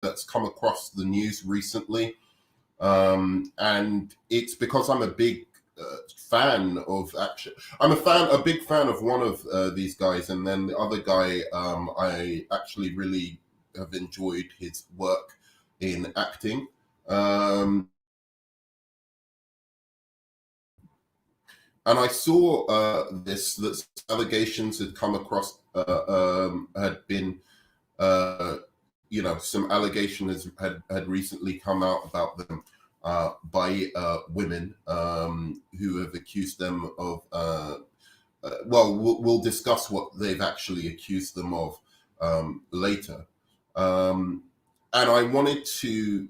that's come across the news recently, and it's because I'm a big fan of action. A big fan of one of these guys, and then the other guy, I actually really have enjoyed his work in acting. And I saw that allegations had come across, had been, some allegations had recently come out about them by women who have accused them of, we'll discuss what they've actually accused them of later. And I wanted to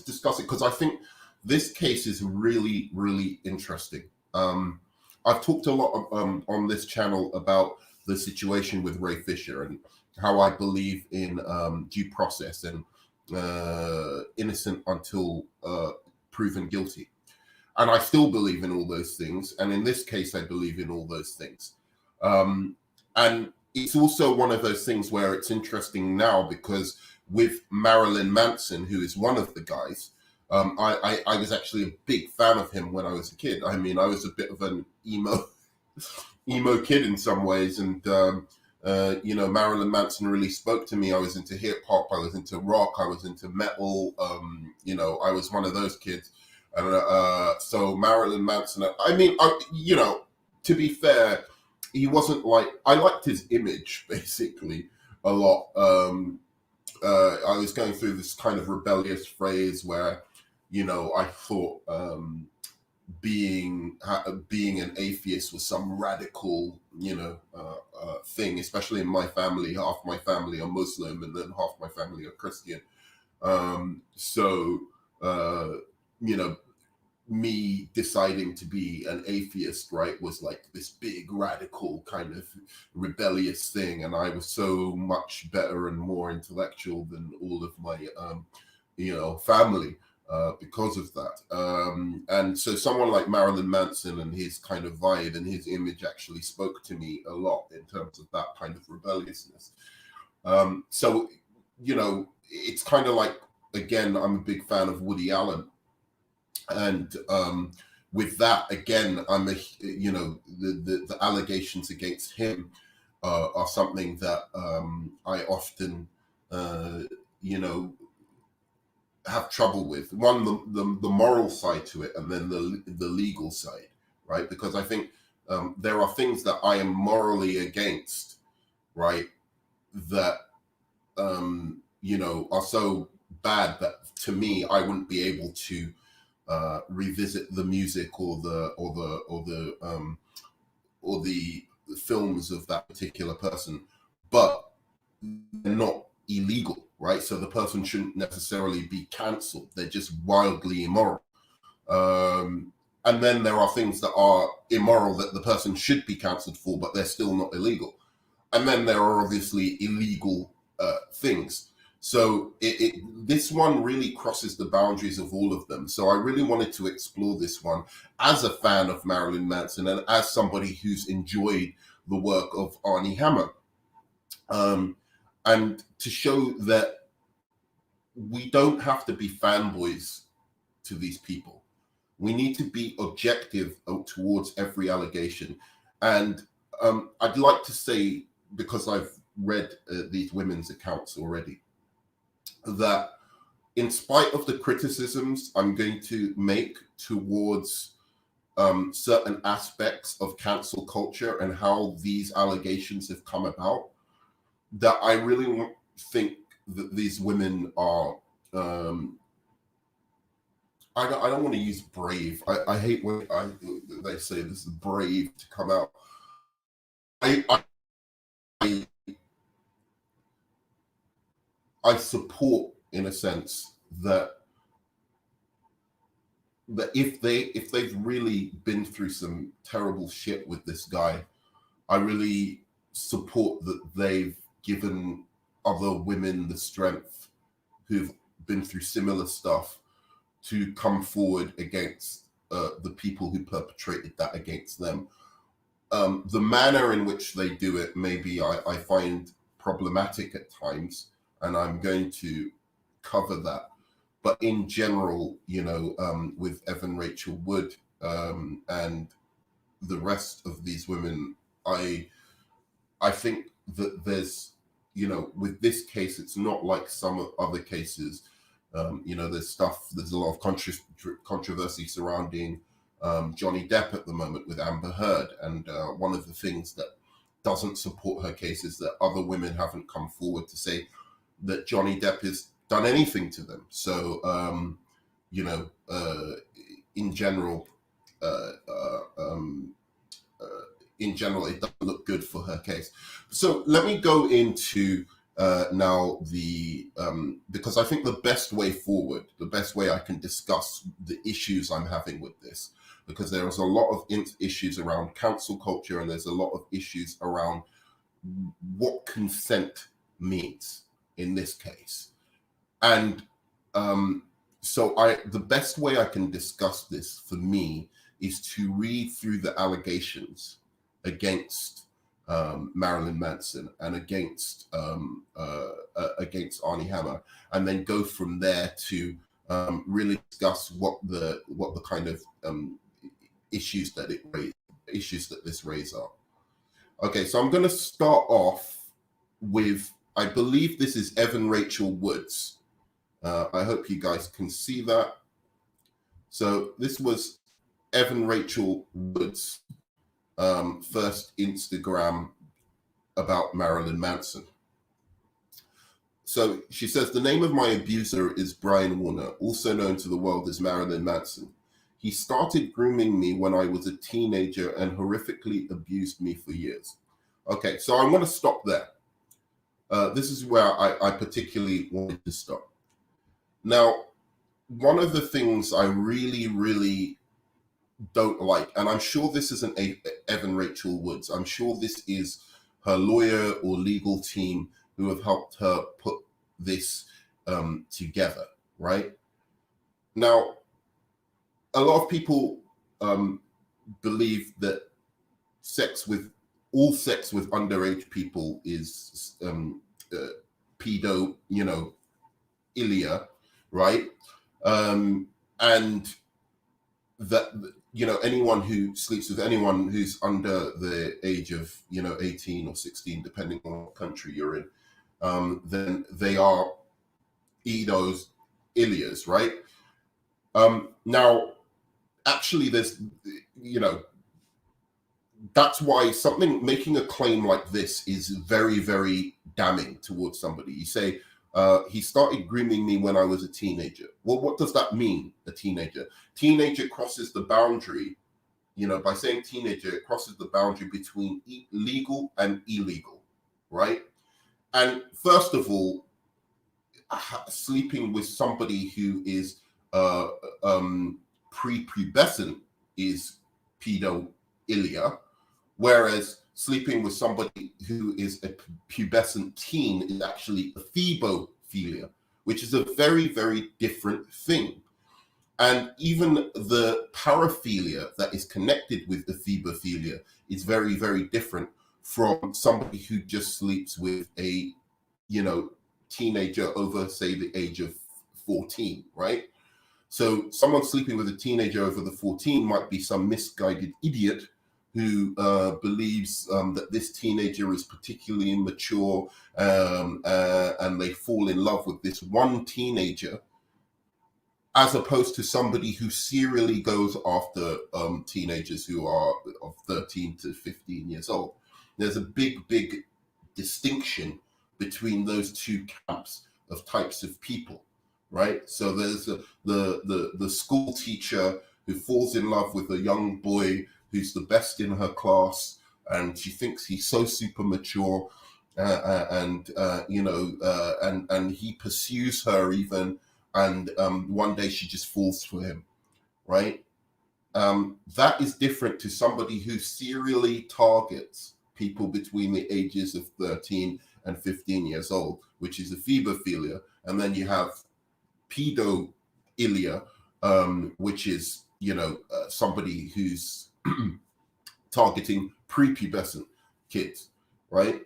discuss it because I think this case is really, really interesting. I've talked a lot on this channel about the situation with Ray Fisher and how I believe in due process and innocent until proven guilty. And I still believe in all those things. And in this case, I believe in all those things. And it's also one of those things where it's interesting now because with Marilyn Manson, who is one of the guys, I was actually a big fan of him when I was a kid. I mean, I was a bit of an emo kid in some ways. And, Marilyn Manson really spoke to me. I was into hip hop. I was into rock. I was into metal. I was one of those kids. And so Marilyn Manson, to be fair, he wasn't I liked his image basically a lot. I was going through this kind of rebellious phase where, I thought being an atheist was some radical, thing, especially in my family. Half my family are Muslim and then half my family are Christian. Me deciding to be an atheist, right, was like this big radical kind of rebellious thing. And I was so much better and more intellectual than all of my, family because of that. And so someone like Marilyn Manson and his kind of vibe and his image actually spoke to me a lot in terms of that kind of rebelliousness. It's kind of like, again, I'm a big fan of Woody Allen. And with that, again, the allegations against him are something that I often, have trouble with. One, the moral side to it, and then the legal side, right? Because I think there are things that I am morally against, right? That are so bad that to me I wouldn't be able to revisit the music or the films of that particular person, but they're not illegal, right? So the person shouldn't necessarily be cancelled. They're just wildly immoral. And then there are things that are immoral that the person should be cancelled for, but they're still not illegal. And then there are obviously illegal things. So this one really crosses the boundaries of all of them. So I really wanted to explore this one as a fan of Marilyn Manson and as somebody who's enjoyed the work of Arnie Hammer. And to show that we don't have to be fanboys to these people. We need to be objective towards every allegation. And I'd like to say, because I've read these women's accounts already, that in spite of the criticisms I'm going to make towards certain aspects of cancel culture and how these allegations have come about, that I really think that these women are, I don't want to use brave. I hate when they say this is brave to come out. I support, in a sense, that if they've really been through some terrible shit with this guy, I really support that they've given other women the strength who've been through similar stuff to come forward against the people who perpetrated that against them. The manner in which they do it, maybe I find problematic at times. and I'm going to cover that. But in general, with Evan Rachel Wood and the rest of these women, I think that there's, with this case, it's not like some other cases. There's a lot of controversy surrounding Johnny Depp at the moment with Amber Heard. And one of the things that doesn't support her case is that other women haven't come forward to say that Johnny Depp has done anything to them. So, in general, it doesn't look good for her case. So let me go into now because I think the best way forward, the best way I can discuss the issues I'm having with this, because there is a lot of issues around cancel culture, and there's a lot of issues around what consent means in this case. And so the best way I can discuss this for me is to read through the allegations against Marilyn Manson and against Arnie Hammer, and then go from there to really discuss what the kind of issues that this raises are. Okay, so I'm going to start off with, I believe this is Evan Rachel Wood's. I hope you guys can see that. So this was Evan Rachel Wood's first Instagram about Marilyn Manson. So she says, the name of my abuser is Brian Warner, also known to the world as Marilyn Manson. He started grooming me when I was a teenager and horrifically abused me for years. Okay, so I'm going to stop there. This is where I particularly wanted to stop. Now, one of the things I really, really don't like, and I'm sure this isn't Evan Rachel Woods, I'm sure this is her lawyer or legal team who have helped her put this together, right? Now, a lot of people believe that all sex with underage people is pedophilia, right? And that, anyone who sleeps with anyone who's under the age of, 18 or 16, depending on what country you're in, then they are pedophilia, right? Now, actually, there's, that's why making a claim like this is very, very damning towards somebody. You say, he started grooming me when I was a teenager. Well, what does that mean, a teenager? Teenager crosses the boundary, by saying teenager, it crosses the boundary between legal and illegal, right? And first of all, sleeping with somebody who is prepubescent is pedophilia, whereas sleeping with somebody who is a pubescent teen is actually a phobophilia, which is a very, very different thing. And even the paraphilia that is connected with the phobophilia is very, very different from somebody who just sleeps with a, teenager over, say, the age of 14, right? So someone sleeping with a teenager over the 14 might be some misguided idiot who believes that this teenager is particularly immature, and they fall in love with this one teenager, as opposed to somebody who serially goes after teenagers who are of 13 to 15 years old. There's a big, big distinction between those two camps of types of people, right? So there's the school teacher who falls in love with a young boy who's the best in her class, and she thinks he's so super mature, and he pursues her even, and one day she just falls for him, right? That is different to somebody who serially targets people between the ages of 13 and 15 years old, which is a phobophilia. And then you have pedophilia, which is, somebody who's targeting prepubescent kids, right?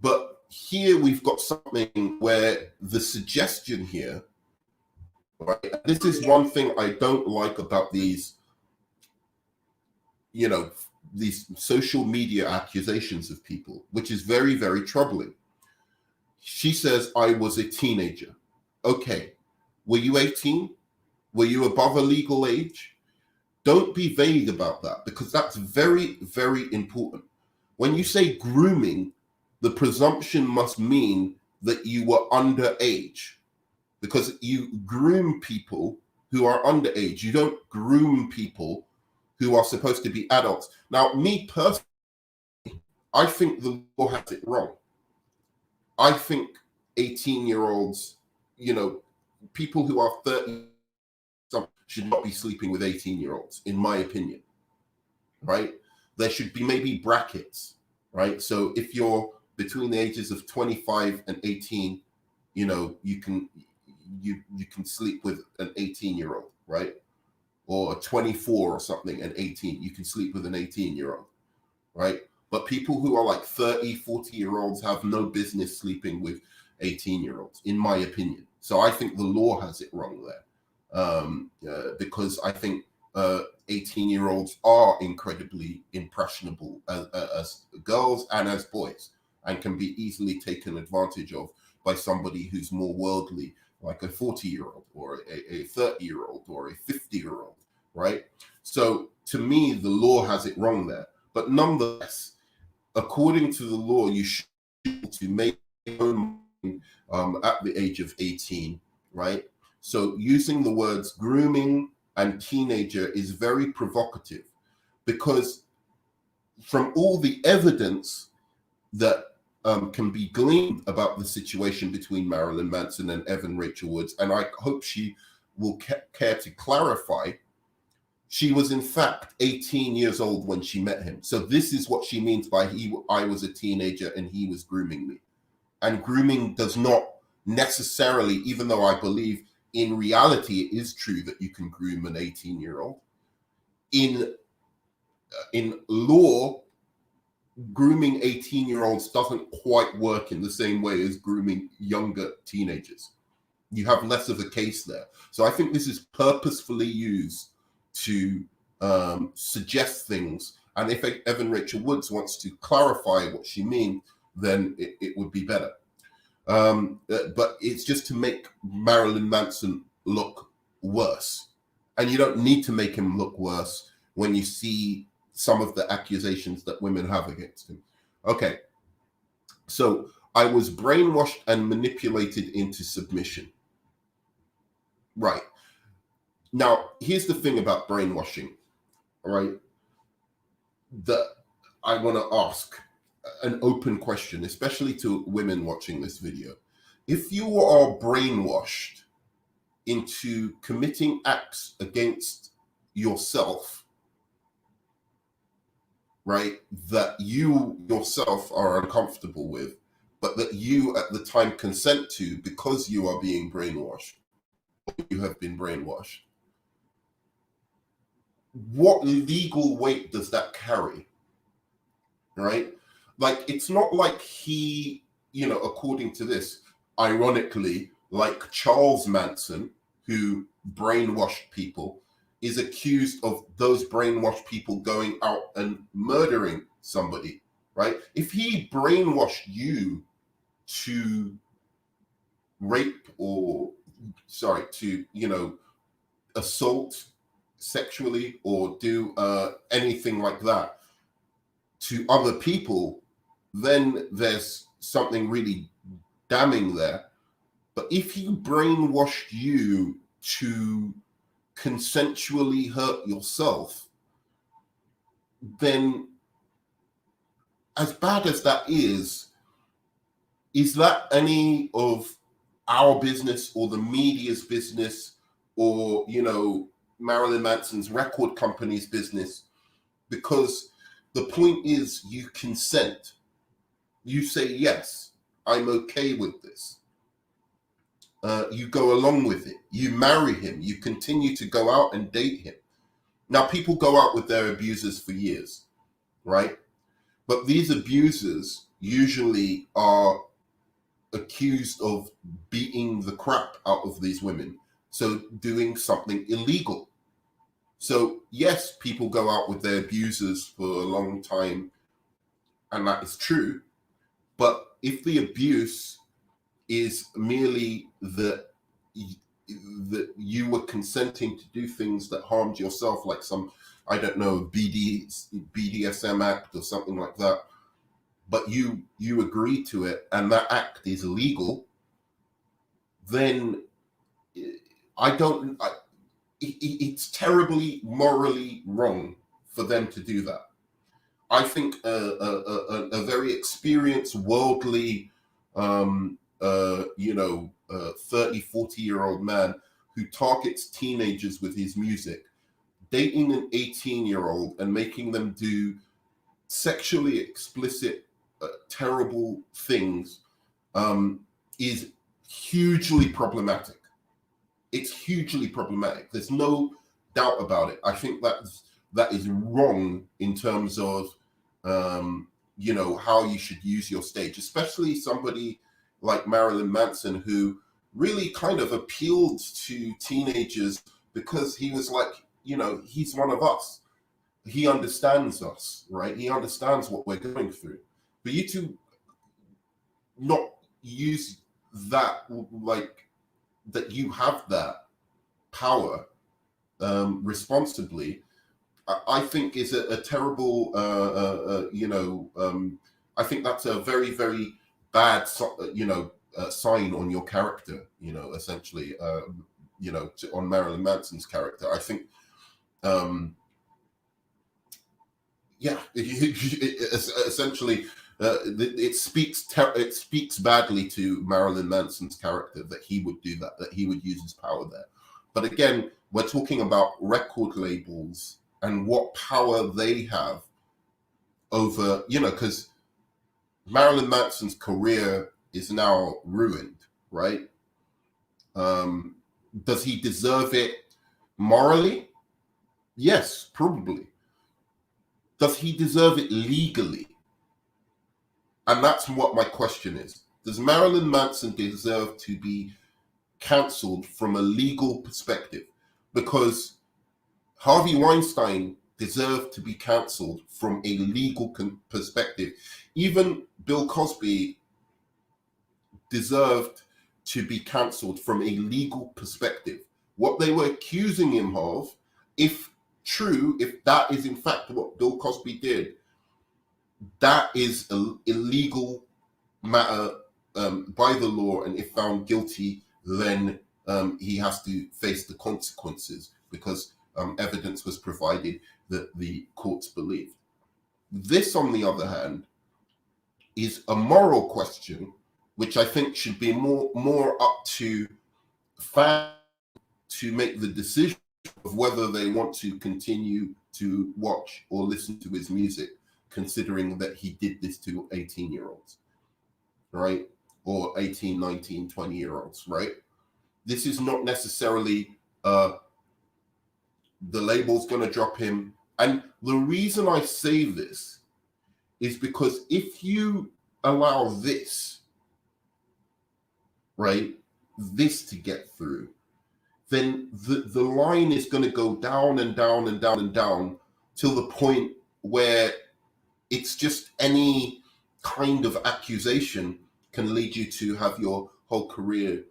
But here we've got something where the suggestion here, right? This is one thing I don't like about these, these social media accusations of people, which is very, very troubling. She says, I was a teenager. Okay. Were you 18? Were you above a legal age? Don't be vague about that, because that's very, very important. When you say grooming, the presumption must mean that you were underage, because you groom people who are underage. You don't groom people who are supposed to be adults. Now, me personally, I think the law has it wrong. I think 18-year-olds, people who are 30 should not be sleeping with 18-year-olds, in my opinion, right? There should be maybe brackets, right? So if you're between the ages of 25 and 18, you can sleep with an 18-year-old, right? Or 24 or something and 18, you can sleep with an 18-year-old, right? But people who are like 30, 40-year-olds have no business sleeping with 18-year-olds, in my opinion. So I think the law has it wrong there. Because I think 18-year-olds are incredibly impressionable as girls and as boys, and can be easily taken advantage of by somebody who's more worldly, like a 40-year-old or a 30-year-old or a 50-year-old, right? So to me, the law has it wrong there. But nonetheless, according to the law, you should be able to make your own money at the age of 18, right? So using the words grooming and teenager is very provocative, because from all the evidence that can be gleaned about the situation between Marilyn Manson and Evan Rachel Woods, and I hope she will care to clarify, she was in fact 18 years old when she met him. So this is what she means by I was a teenager and he was grooming me. And grooming does not necessarily, even though I believe in reality it is true that you can groom an 18-year-old, in law, grooming 18-year-olds doesn't quite work in the same way as grooming younger teenagers. You have less of a case there. So I think this is purposefully used to suggest things. And if Evan Rachel Woods wants to clarify what she means, then it would be better. But it's just to make Marilyn Manson look worse. And you don't need to make him look worse when you see some of the accusations that women have against him. Okay, so I was brainwashed and manipulated into submission. Right. Now, here's the thing about brainwashing, right? That I want to ask an open question, especially to women watching this video. If you are brainwashed into committing acts against yourself, right, that you yourself are uncomfortable with, but that you at the time consent to because you are being brainwashed, or you have been brainwashed, what legal weight does that carry, right? Like, it's not like he, according to this, ironically, like Charles Manson, who brainwashed people, is accused of those brainwashed people going out and murdering somebody, right? If he brainwashed you to rape to assault sexually or do anything like that to other people, then there's something really damning there. But if he brainwashed you to consensually hurt yourself, then as bad as that is that any of our business or the media's business or, Marilyn Manson's record company's business? Because the point is, you consent. You say, yes, I'm okay with this. You go along with it. You marry him. You continue to go out and date him. Now, people go out with their abusers for years, right? But these abusers usually are accused of beating the crap out of these women, so doing something illegal. So yes, people go out with their abusers for a long time, and that is true. But if the abuse is merely that you were consenting to do things that harmed yourself, like some, I don't know, BDSM act or something like that, but you agree to it and that act is illegal, then it's terribly morally wrong for them to do that. I think a very experienced, worldly, 30, 40-year-old man who targets teenagers with his music, dating an 18-year-old and making them do sexually explicit, terrible things, is hugely problematic. It's hugely problematic. There's no doubt about it. I think that is wrong in terms of how you should use your stage, especially somebody like Marilyn Manson, who really kind of appealed to teenagers because he was like, he's one of us. He understands us, right? He understands what we're going through. For you to not use that, like, that you have that power responsibly, I think is a terrible, I think that's a very, very bad, sign on your character, essentially, on Marilyn Manson's character. I think, essentially, it speaks badly to Marilyn Manson's character that he would do that he would use his power there. But again, we're talking about record labels and what power they have over, because Marilyn Manson's career is now ruined, right? Does he deserve it morally? Yes, probably. Does he deserve it legally? And that's what my question is. Does Marilyn Manson deserve to be cancelled from a legal perspective? Because Harvey Weinstein deserved to be cancelled from a legal perspective. Even Bill Cosby deserved to be cancelled from a legal perspective. What they were accusing him of, if true, if that is in fact what Bill Cosby did, that is an illegal matter by the law, and if found guilty, then he has to face the consequences because evidence was provided that the courts believed. This, on the other hand, is a moral question, which I think should be more up to fans to make the decision of whether they want to continue to watch or listen to his music, considering that he did this to 18-year-olds, right? Or 18, 19, 20-year-olds, right? This is not necessarily the label's going to drop him. And the reason I say this is because if you allow this, right, this to get through, then the line is going to go down and down and down and down till the point where it's just any kind of accusation can lead you to have your whole career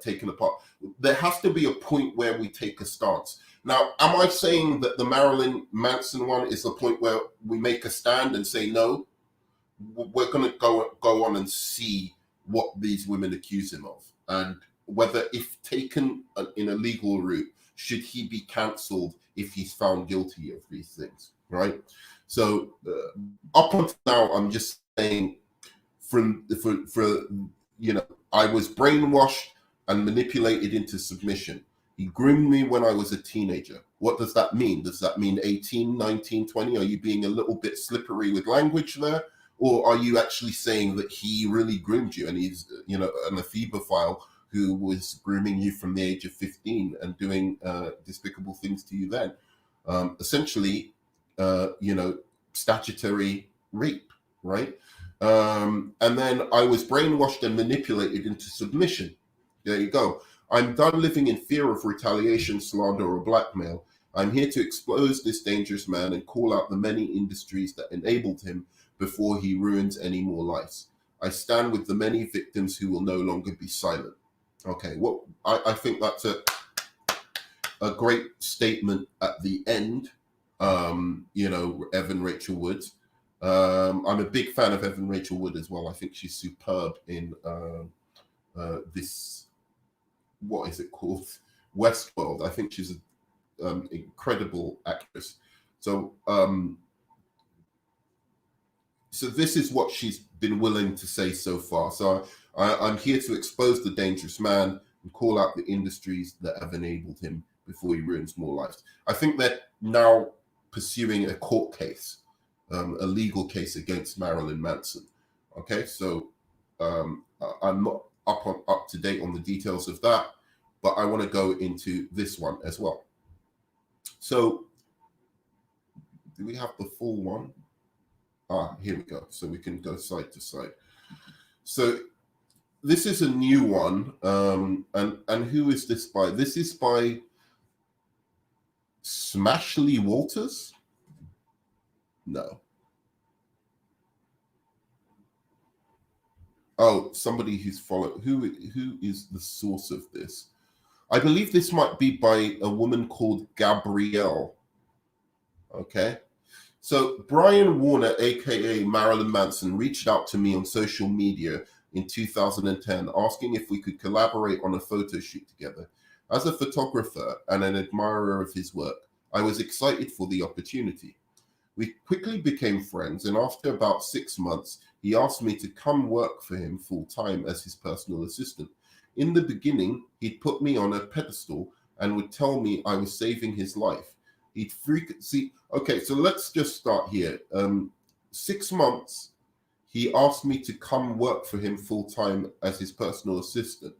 taken apart. There has to be a point where we take a stance. Now, am I saying that the Marilyn Manson one is the point where we make a stand and say, no, we're going to go on and see what these women accuse him of, and whether, if taken in a legal route, should he be cancelled if he's found guilty of these things, right? So up until now, I'm just saying, I was brainwashed and manipulated into submission. He groomed me when I was a teenager. What does that mean? Does that mean 18, 19, 20? Are you being a little bit slippery with language there? Or are you actually saying that he really groomed you and he's, an ephebophile who was grooming you from the age of 15 and doing despicable things to you then? Essentially, statutory rape, right? And then I was brainwashed and manipulated into submission. There you go. I'm done living in fear of retaliation, slander, or blackmail. I'm here to expose this dangerous man and call out the many industries that enabled him before he ruins any more lives. I stand with the many victims who will no longer be silent. Okay, well, I think that's a great statement at the end. Evan Rachel Wood. I'm a big fan of Evan Rachel Wood as well. I think she's superb in this, what is it called? Westworld. I think she's an incredible actress. So this is what she's been willing to say so far. So I'm here to expose the dangerous man and call out the industries that have enabled him before he ruins more lives. I think they're now pursuing a court case, a legal case against Marilyn Manson. Okay, so I'm not up to date on the details of that, but I want to go into this one as well. So, do we have the full one? Here we go. So we can go side to side. So this is a new one, and who is this by? This is by Smashley Walters. No. Oh, somebody who's followed. Who is the source of this? I believe this might be by a woman called Gabrielle. Okay. So Brian Warner, aka Marilyn Manson, reached out to me on social media in 2010, asking if we could collaborate on a photo shoot together. As a photographer and an admirer of his work, I was excited for the opportunity. We quickly became friends, and after about 6 months, he asked me to come work for him full-time as his personal assistant. In the beginning, he'd put me on a pedestal and would tell me I was saving his life. He'd frequently... Okay, so let's just start here. 6 months, he asked me to come work for him full-time as his personal assistant,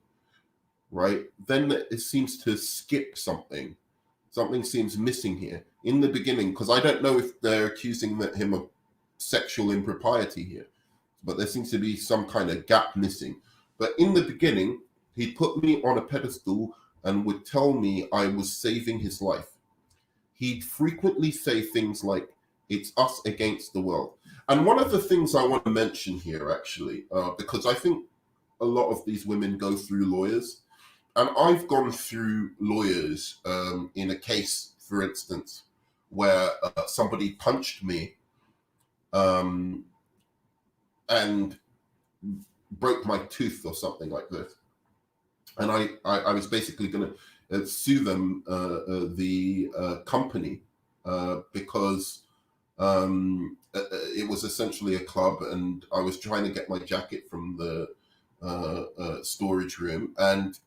right? Then it seems to skip something. Something seems missing here. In the beginning, because I don't know if they're accusing him of sexual impropriety here, but there seems to be some kind of gap missing. But in the beginning, he put me on a pedestal and would tell me I was saving his life. He'd frequently say things like, "It's us against the world." And one of the things I want to mention here, actually, because I think a lot of these women go through lawyers, and I've gone through lawyers in a case, for instance, where somebody punched me and broke my tooth or something like this. And I was basically going to sue them, the company, because it was essentially a club, and I was trying to get my jacket from the storage room. And,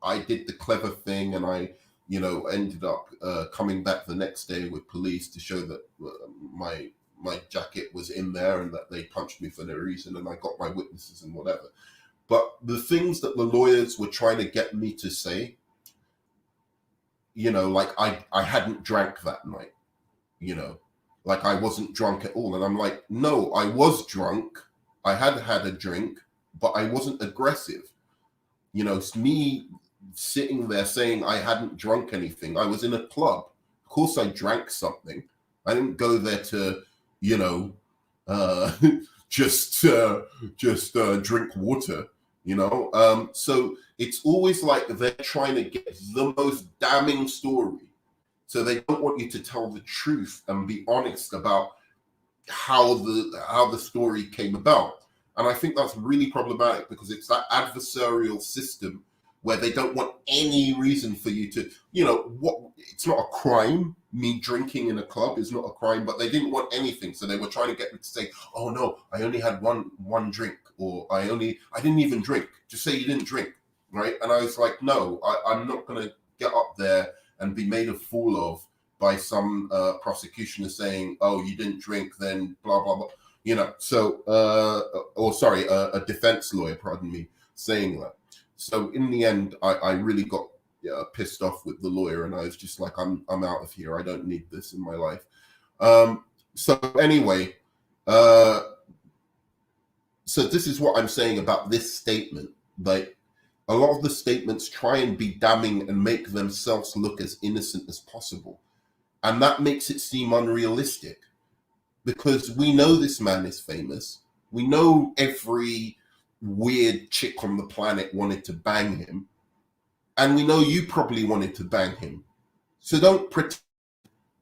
I did the clever thing, and I ended up coming back the next day with police to show that my jacket was in there and that they punched me for no reason, and I got my witnesses and whatever. But the things that the lawyers were trying to get me to say, like I hadn't drank that night, like I wasn't drunk at all. And I'm like, no, I was drunk. I had a drink, but I wasn't aggressive. It's me sitting there saying I hadn't drunk anything. I was in a club. Of course I drank something. I didn't go there to, just drink water, So it's always like they're trying to get the most damning story. So they don't want you to tell the truth and be honest about how the story came about. And I think that's really problematic, because it's that adversarial system where they don't want any reason for you to, it's not a crime. Me drinking in a club is not a crime, but they didn't want anything. So they were trying to get me to say, oh no, I only had one drink, or I didn't even drink. Just say you didn't drink, right? And I was like, no, I'm not going to get up there and be made a fool of by some prosecutioner saying, oh, you didn't drink, then blah, blah, blah. A defense lawyer, pardon me, saying that. So in the end, I really got pissed off with the lawyer, and I was just like, I'm out of here. I don't need this in my life. So anyway, So this is what I'm saying about this statement. Like, a lot of the statements try and be damning and make themselves look as innocent as possible. And that makes it seem unrealistic, because we know this man is famous. We know every weird chick on the planet wanted to bang him. And we know you probably wanted to bang him. So don't pretend.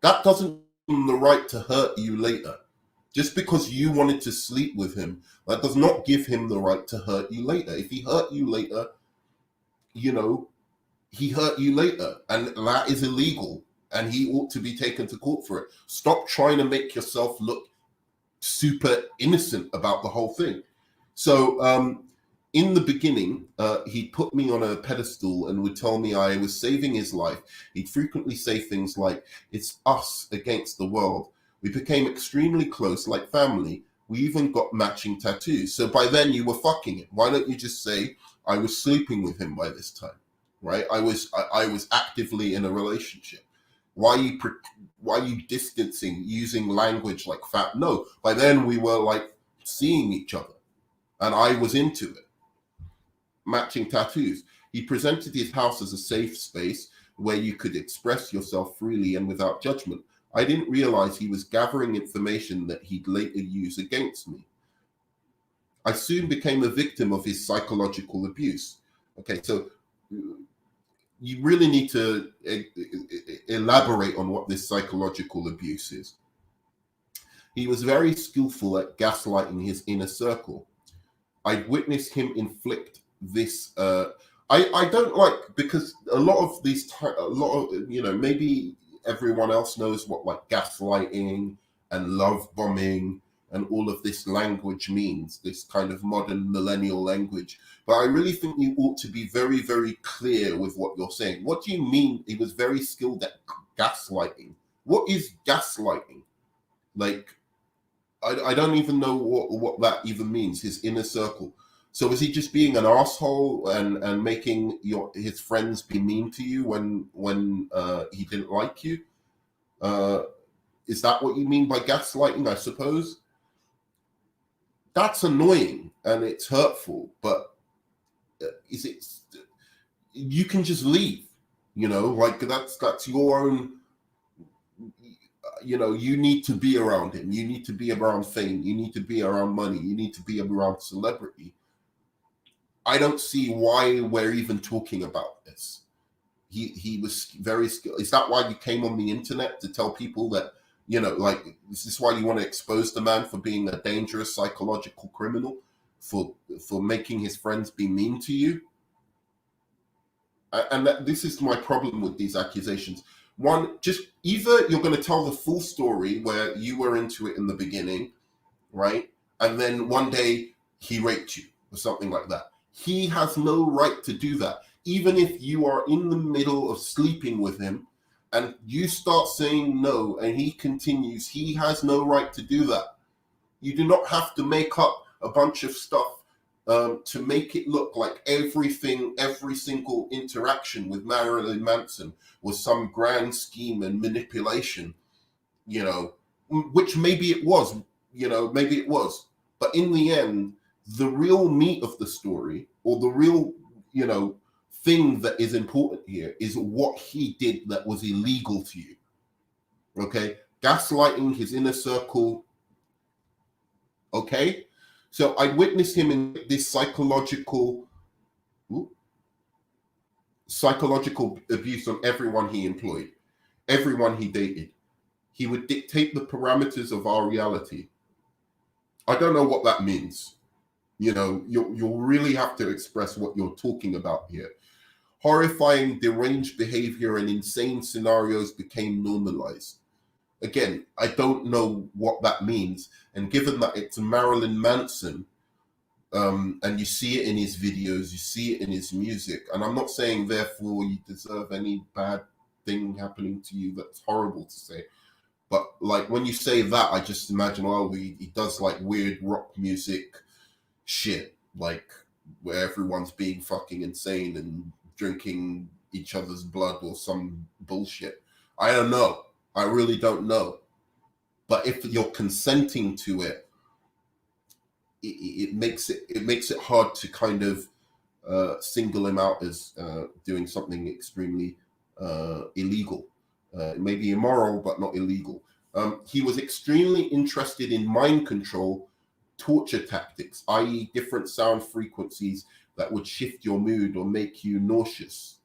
That doesn't give him the right to hurt you later. Just because you wanted to sleep with him, that does not give him the right to hurt you later. If he hurt you later, you know, he hurt you later, and that is illegal, and he ought to be taken to court for it. Stop trying to make yourself look super innocent about the whole thing. So in the beginning, he put me on a pedestal and would tell me I was saving his life. He'd frequently say things like, "It's us against the world." We became extremely close, like family. We even got matching tattoos. So by then you were fucking him. Why don't you just say, "I was sleeping with him by this time," right? I was actively in a relationship. Why are you distancing, using language like fat? No, by then we were like seeing each other, and I was into it. Matching tattoos. He presented his house as a safe space where you could express yourself freely and without judgment. I didn't realize he was gathering information that he'd later use against me. I soon became a victim of his psychological abuse. Okay, so you really need to elaborate on what this psychological abuse is. He was very skillful at gaslighting his inner circle. I'd witnessed him inflict this. I don't like, because a lot of these, maybe everyone else knows what like gaslighting and love bombing and all of this language means, this kind of modern millennial language. But I really think you ought to be very, very clear with what you're saying. What do you mean he was very skilled at gaslighting? What is gaslighting? Like, I don't even know what that even means, his inner circle. So is he just being an asshole and making his friends be mean to you when he didn't like you? Is that what you mean by gaslighting, I suppose? That's annoying and it's hurtful, but is it? You can just leave, like that's your own. You need to be around him. You need to be around fame. You need to be around money. You need to be around celebrity. I don't see why we're even talking about this. He was very skilled. Is that why you came on the internet, to tell people that, is this why you want to expose the man for being a dangerous psychological criminal, for making his friends be mean to you? And this is my problem with these accusations. One, just either you're going to tell the full story where you were into it in the beginning, right? And then one day he raped you or something like that. He has no right to do that. Even if you are in the middle of sleeping with him and you start saying no and he continues, he has no right to do that. You do not have to make up a bunch of stuff to make it look like every single interaction with Marilyn Manson was some grand scheme and manipulation, which maybe it was, maybe it was. But in the end, the real meat of the story, or the real, thing that is important here, is what he did that was illegal to you. Okay? Gaslighting his inner circle. Okay? So I witnessed him in this psychological abuse on everyone he employed, everyone he dated. He would dictate the parameters of our reality. I don't know what that means. You'll really have to express what you're talking about here. Horrifying, deranged behavior and insane scenarios became normalized. Again, I don't know what that means. And given that it's Marilyn Manson, and you see it in his videos, you see it in his music, and I'm not saying therefore you deserve any bad thing happening to you. That's horrible to say. But like when you say that, I just imagine, he does like weird rock music shit, like where everyone's being fucking insane and drinking each other's blood or some bullshit. I don't know. I really don't know. But if you're consenting to it, it makes it hard to kind of single him out as doing something extremely illegal. It may be immoral, but not illegal. He was extremely interested in mind control, torture tactics, i.e., different sound frequencies that would shift your mood or make you nauseous,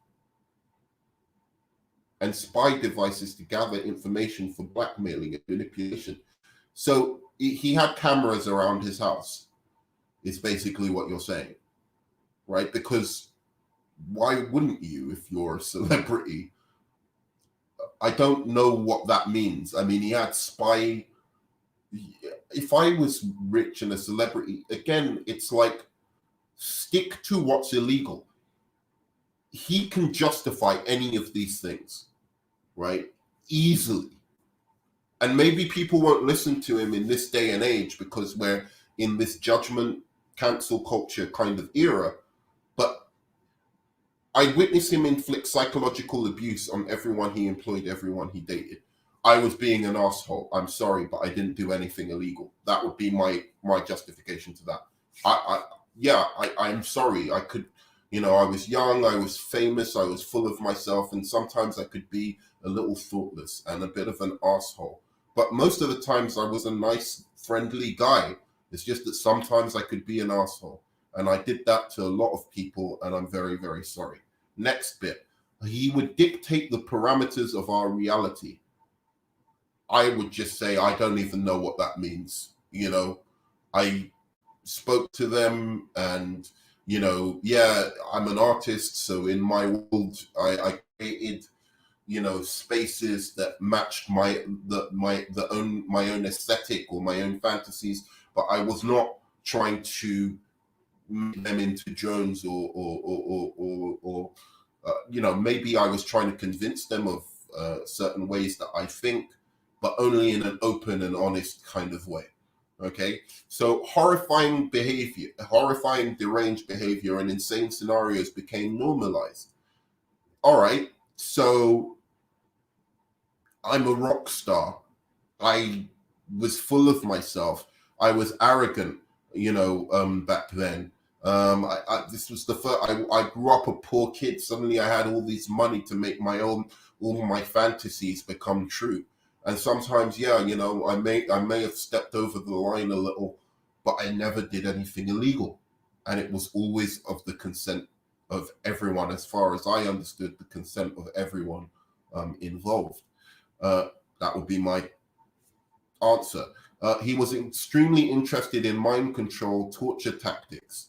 and spy devices to gather information for blackmailing and manipulation. So he had cameras around his house, is basically what you're saying, right? Because why wouldn't you if you're a celebrity? I don't know what that means. I mean, he had spy. If I was rich and a celebrity, again, it's like, stick to what's illegal. He can justify any of these things, right? Easily. And maybe people won't listen to him in this day and age because we're in this judgment, cancel culture kind of era. But I witnessed him inflict psychological abuse on everyone he employed, everyone he dated. I was being an asshole. I'm sorry, but I didn't do anything illegal. That would be my justification to that. I'm sorry. I could, I was young, I was famous, I was full of myself, and sometimes I could be a little thoughtless and a bit of an asshole. But most of the times I was a nice, friendly guy. It's just that sometimes I could be an asshole. And I did that to a lot of people, and I'm very, very sorry. Next bit. He would dictate the parameters of our reality. I would just say, I don't even know what that means. I spoke to them and, I'm an artist. So in my world, I created, spaces that matched my own aesthetic or my own fantasies. But I was not trying to make them into drones or maybe I was trying to convince them of certain ways that I think, but only in an open and honest kind of way. Okay, so horrifying deranged behavior and insane scenarios became normalized. All right, so I'm a rock star. I was full of myself. I was arrogant, back then. This was the first. I grew up a poor kid. Suddenly, I had all this money to make all my fantasies become true. And sometimes, I may have stepped over the line a little, but I never did anything illegal, and it was always of the consent of everyone, as far as I understood, the consent of everyone involved. That would be my answer. He was extremely interested in mind control, torture tactics,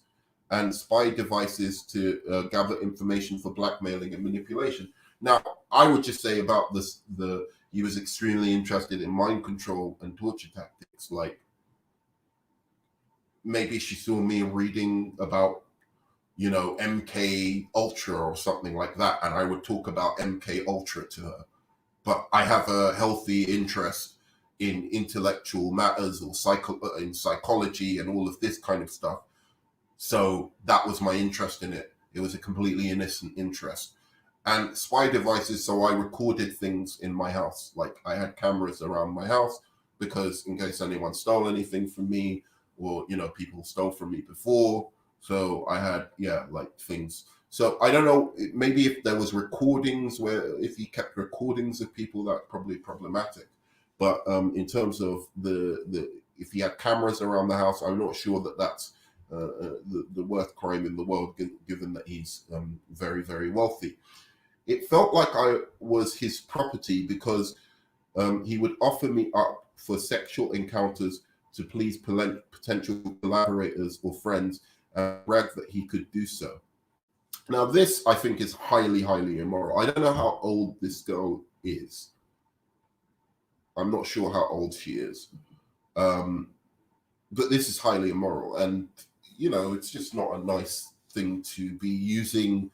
and spy devices to gather information for blackmailing and manipulation. Now, I would just say about this, he was extremely interested in mind control and torture tactics. Like, maybe she saw me reading about, MK Ultra or something like that, and I would talk about MK Ultra to her. But I have a healthy interest in intellectual matters or in psychology and all of this kind of stuff. So that was my interest in it. It was a completely innocent interest. And spy devices, so I recorded things in my house. Like, I had cameras around my house because in case anyone stole anything from me or, people stole from me before. So I had, things. So I don't know, maybe if there was recordings if he kept recordings of people, that's probably problematic. But in terms of if he had cameras around the house, I'm not sure that that's the worst crime in the world, given that he's very, very wealthy. It felt like I was his property because he would offer me up for sexual encounters to please potential collaborators or friends and brag that he could do so. Now, this, I think, is highly, highly immoral. I don't know how old this girl is. I'm not sure how old she is. But this is highly immoral. And, it's just not a nice thing to be using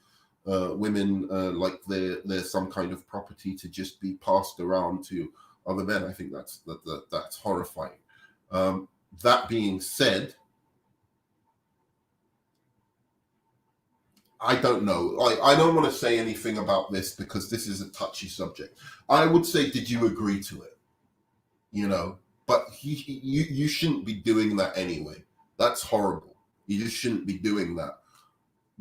women like they're some kind of property to just be passed around to other men. I think that's horrifying. That being said, I don't know. I don't want to say anything about this because this is a touchy subject. I would say, did you agree to it? But you shouldn't be doing that anyway. That's horrible. You just shouldn't be doing that.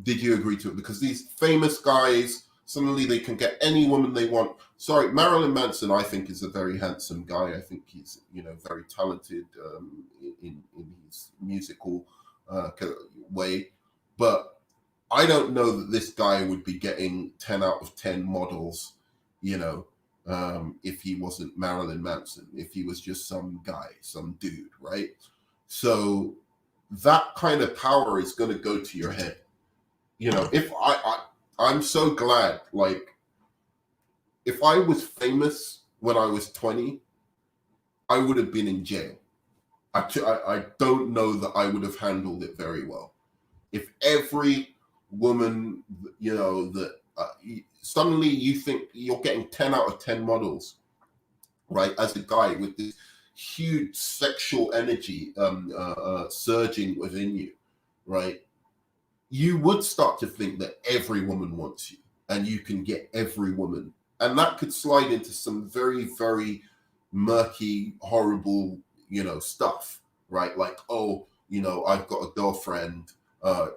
Did you agree to it? Because these famous guys, suddenly they can get any woman they want. Sorry, Marilyn Manson, I think, is a very handsome guy. I think he's, very talented in his musical way. But I don't know that this guy would be getting 10 out of 10 models, if he wasn't Marilyn Manson, if he was just some guy, some dude, right? So that kind of power is going to go to your head. If I'm so glad, like, if I was famous when I was 20, I would have been in jail. I don't know that I would have handled it very well. If every woman, that suddenly you think you're getting 10 out of 10 models, right? As a guy with this huge sexual energy surging within you, right? You would start to think that every woman wants you and you can get every woman. And that could slide into some very, very murky, horrible, stuff, right? Like, oh, I've got a girlfriend, I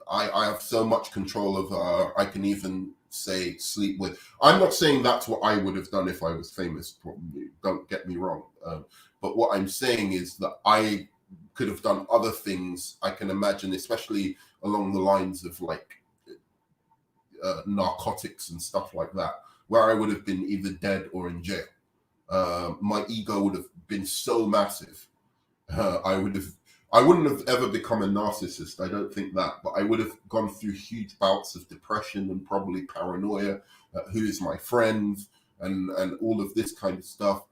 have so much control of her. I can even say sleep with. I'm not saying that's what I would have done if I was famous. Probably, don't get me wrong. But what I'm saying is that I could have done other things. I can imagine, especially along the lines of like narcotics and stuff like that, where I would have been either dead or in jail. My ego would have been so massive. I wouldn't have ever become a narcissist. I don't think that, but I would have gone through huge bouts of depression and probably paranoia. Who is my friend, and all of this kind of stuff.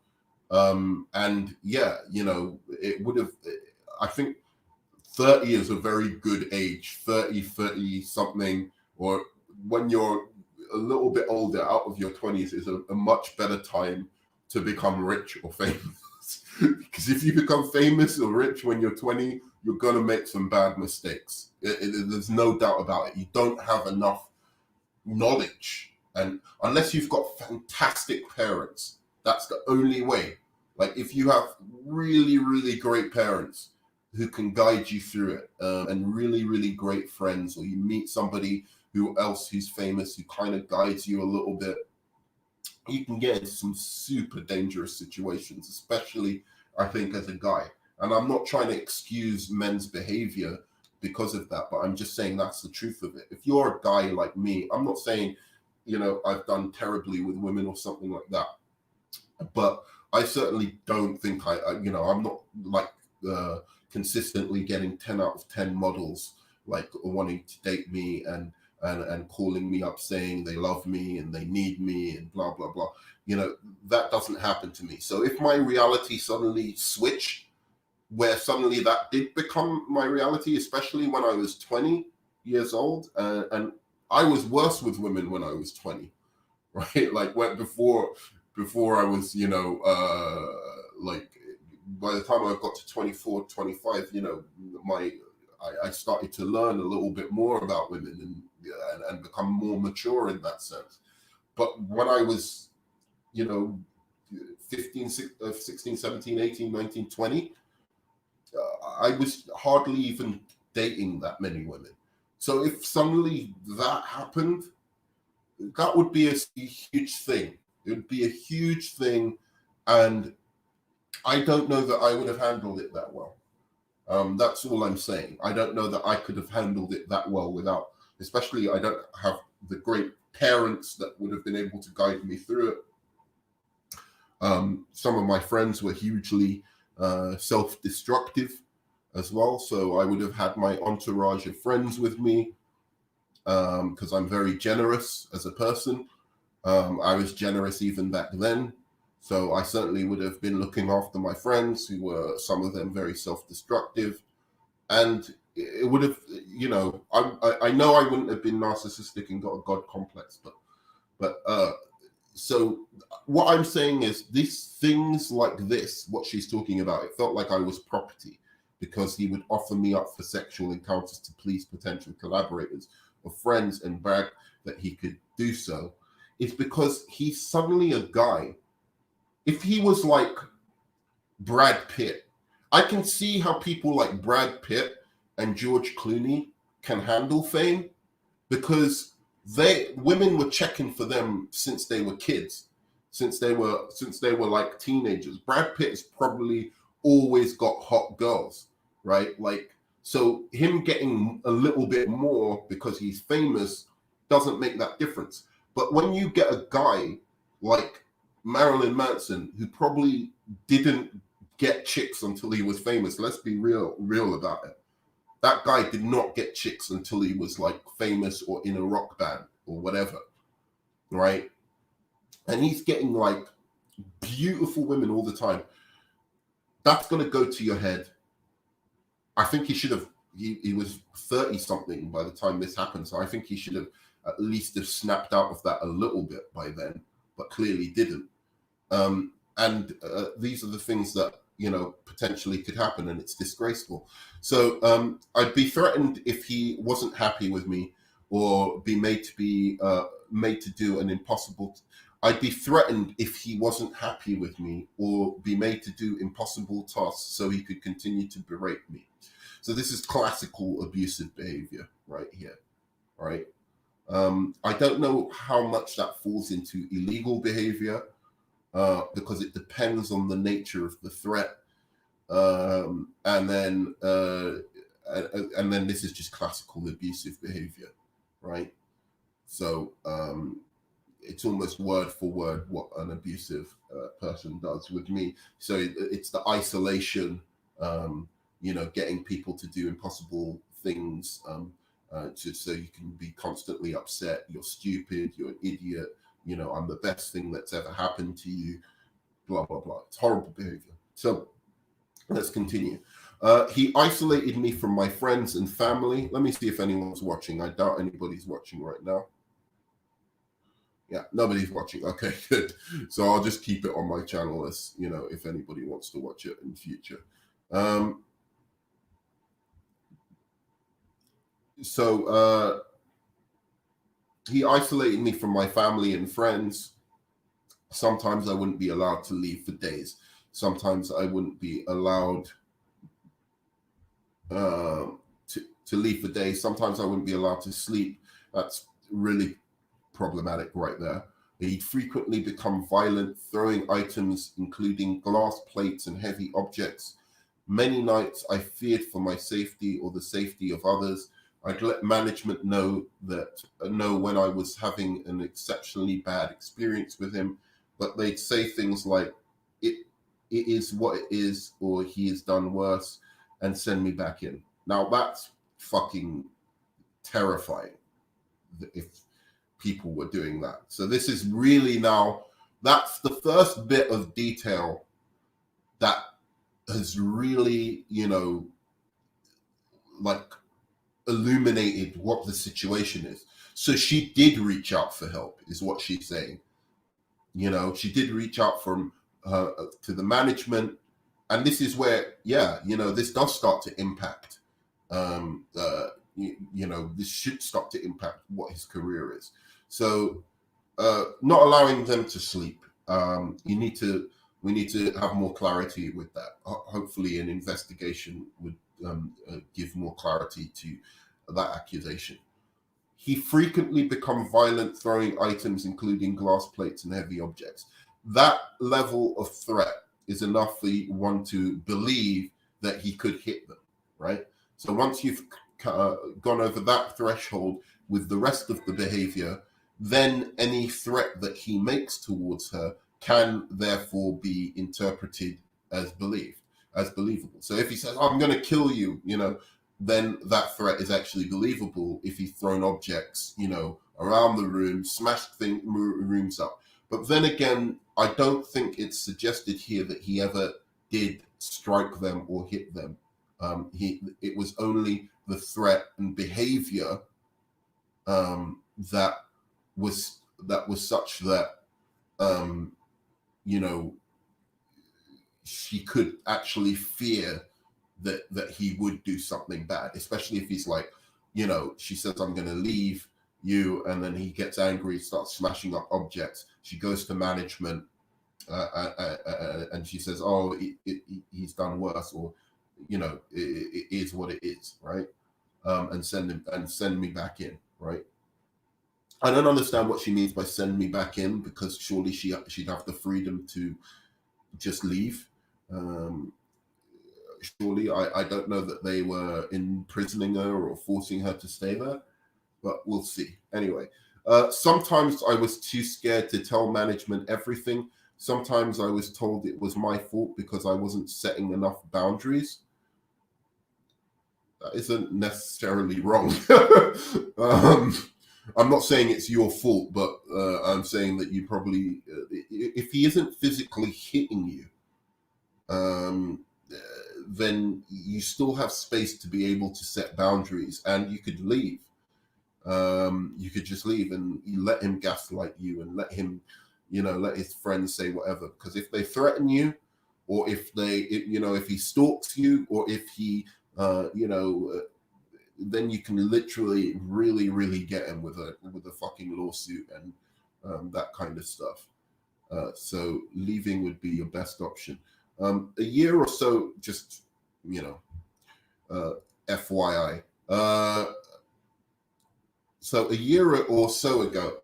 And yeah, it would have. I think 30 is a very good age. 30 something, or when you're a little bit older, out of your 20s, is a much better time to become rich or famous. Because if you become famous or rich when you're 20, you're going to make some bad mistakes. There's no doubt about it. You don't have enough knowledge. And unless you've got fantastic parents, that's the only way. Like, if you have really, really great parents who can guide you through it, and really, really great friends, or you meet somebody who's famous who kind of guides you a little bit, you can get into some super dangerous situations, especially, I think, as a guy. And I'm not trying to excuse men's behavior because of that, but I'm just saying that's the truth of it. If you're a guy like me, I'm not saying, I've done terribly with women or something like that, but I certainly don't think I'm not like consistently getting 10 out of 10 models like wanting to date me and calling me up saying they love me and they need me and blah, blah, blah. That doesn't happen to me. So if my reality suddenly switched, where suddenly that did become my reality, especially when I was 20 years old, and I was worse with women when I was 20, right? Like before I was, like by the time I got to 24, 25, I started to learn a little bit more about women and become more mature in that sense. But when I was, 15, 16, 17, 18, 19, 20, I was hardly even dating that many women. So if suddenly that happened, that would be a huge thing. It would be a huge thing. And I don't know that I would have handled it that well. That's all I'm saying. I don't know that I could have handled it that well without, especially I don't have the great parents that would have been able to guide me through it. Some of my friends were hugely self-destructive as well. So I would have had my entourage of friends with me because I'm very generous as a person. I was generous even back then. So I certainly would have been looking after my friends who were, some of them, very self-destructive. And it would have, I know I wouldn't have been narcissistic and got a God complex, but so what I'm saying is these things like this, what she's talking about, it felt like I was property because he would offer me up for sexual encounters to please potential collaborators or friends and brag that he could do so. It's because he's suddenly a guy. If he was like Brad Pitt I can see how people like Brad Pitt and George Clooney can handle fame, because women were checking for them since they were kids, since they were like teenagers. Brad Pitt has probably always got hot girls, right? Like, so him getting a little bit more because he's famous doesn't make that difference. But when you get a guy like Marilyn Manson, who probably didn't get chicks until he was famous, let's be real about it. That guy did not get chicks until he was like famous or in a rock band or whatever, right? And he's getting like beautiful women all the time. That's going to go to your head. I think he should have, he was 30 something by the time this happened. So I think he should have at least have snapped out of that a little bit by then, but clearly didn't. And these are the things that, you know, potentially could happen, and it's disgraceful. So I'd be threatened if he wasn't happy with me, or be made to do an impossible. I'd be threatened if he wasn't happy with me, or be made to do impossible tasks so he could continue to berate me. So this is classical abusive behavior right here, right? I don't know how much that falls into illegal behavior, because it depends on the nature of the threat. And then this is just classical abusive behavior, right? So it's almost word for word what an abusive person does with me. So it's the isolation, you know, getting people to do impossible things, so you can be constantly upset. You're stupid. You're an idiot. You know, I'm the best thing that's ever happened to you. Blah blah blah. It's horrible behavior. So let's continue. He isolated me from my friends and family. Let me see if anyone's watching. I doubt anybody's watching right now. Yeah, nobody's watching. Okay, good. So I'll just keep it on my channel, as you know, if anybody wants to watch it in the future. He isolated me from my family and friends. Sometimes I wouldn't be allowed to leave for days. Sometimes I wouldn't be allowed to leave for days. Sometimes I wouldn't be allowed to sleep. That's really problematic right there. He'd frequently become violent, throwing items, including glass plates and heavy objects. Many nights I feared for my safety or the safety of others. I'd let management know when I was having an exceptionally bad experience with him, but they'd say things like, it is what it is, or he has done worse, and send me back in. Now that's fucking terrifying if people were doing that. So this is really now, that's the first bit of detail that has really, you know, like illuminated what the situation is. So she did reach out for help, is what she's saying. You know, she did reach out to the management, and this is where, yeah, you know, this does start to impact. You know, this should start to impact what his career is. So, not allowing them to sleep. We need to have more clarity with that. Hopefully, an investigation would give more clarity to that accusation. He frequently become violent, throwing items, including glass plates and heavy objects. That level of threat is enough for one to believe that he could hit them, right? So once you've gone over that threshold with the rest of the behavior, then any threat that he makes towards her can therefore be interpreted as believable. So if he says, I'm going to kill you, you know, then that threat is actually believable if he's thrown objects, you know, around the room, smashed rooms up. But then again, I don't think it's suggested here that he ever did strike them or hit them. It was only the threat and behavior that was such that you know, she could actually fear that he would do something bad, especially if he's like, you know, she says, I'm going to leave you, and then he gets angry, starts smashing up objects. She goes to management, And she says, "Oh, he's done worse," or it is what it is, right? And send me back in, right? I don't understand what she means by send me back in, because surely she'd have the freedom to just leave. Um, Surely, I don't know that they were imprisoning her or forcing her to stay there, but we'll see. Anyway, sometimes I was too scared to tell management everything. Sometimes I was told it was my fault because I wasn't setting enough boundaries. That isn't necessarily wrong. um, I'm not saying it's your fault, but I'm saying that you probably, if he isn't physically hitting you, um, then you still have space to be able to set boundaries, and you could leave. You could just leave, and you let him gaslight you, and let him, let his friends say whatever. Because if they threaten you, or if he stalks you, or if he, then you can literally really, really get him with a fucking lawsuit and that kind of stuff. So leaving would be your best option. A year or so, just FYI. So a year or so ago,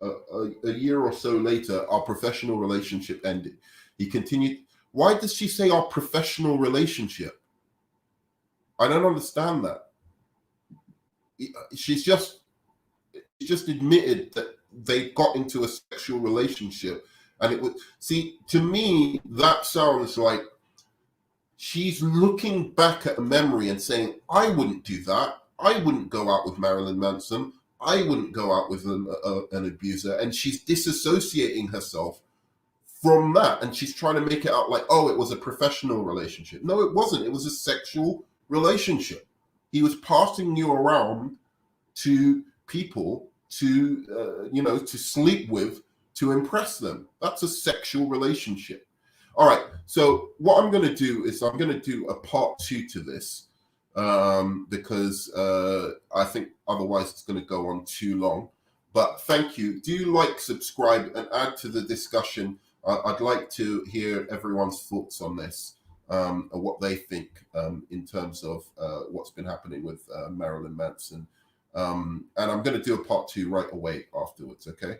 a year or so later, our professional relationship ended. He continued. Why does she say our professional relationship? I don't understand that. She's just admitted that they got into a sexual relationship, and it would see, to me, that sounds like she's looking back at a memory and saying, I wouldn't do that. I wouldn't go out with Marilyn Manson. I wouldn't go out with an abuser. And she's disassociating herself from that. And she's trying to make it out like, oh, it was a professional relationship. No, it wasn't. It was a sexual relationship. He was passing you around to people to sleep with, to impress them. That's a sexual relationship. All right. So what I'm going to do is I'm going to do a part 2 to this, because I think otherwise it's going to go on too long. But thank you. Do like, subscribe, and add to the discussion. I'd like to hear everyone's thoughts on this, and what they think in terms of what's been happening with Marilyn Manson. And I'm going to do a part 2 right away afterwards. Okay.